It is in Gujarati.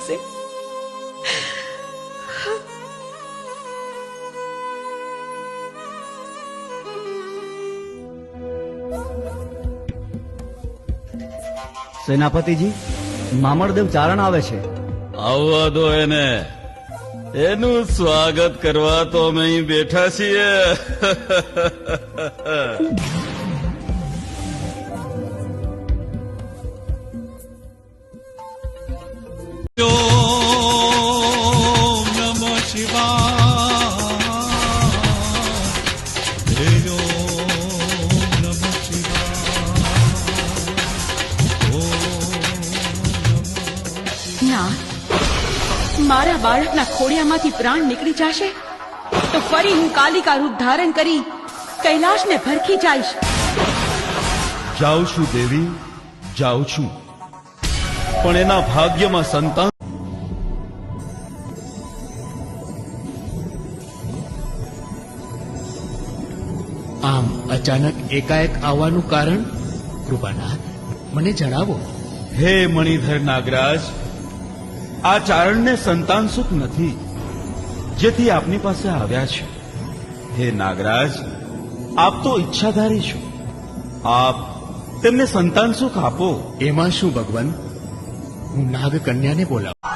છે. સેનાપતિજી, મામણદેવ ચારણ આવે છે. આવવા દો એને. એનું સ્વાગત કરવા તો અમે અહીં બેઠા છીએ. ઓમ નમઃ શિવાય. ઓમ નમઃ શિવાય. ના, મારા બાળકના ખોડિયામાંથી પ્રાણ નીકળી જશે તો ફરી હું કાલિકા રૂપ ધારણ કરી કૈલાશને ભરખી જઈશ. જાઉં છું દેવી, જાઉં છું, પણ એના ભાગ્યમાં સંતાન. આમ અચાનક એકાએક આવવાનું કારણ? કૃપાનાથ, મને જણાવો. હે મણિધર નાગરાજ, આ ચારણને સંતાન સુખ નથી, જેથી આપની પાસે આવ્યા છે. હે નાગરાજ, આપ તો ઈચ્છાધારી છો, આપ તેમને સંતાન સુખ આપો. એમાં શું ભગવાન? હું નાગકન્યાને બોલાવું.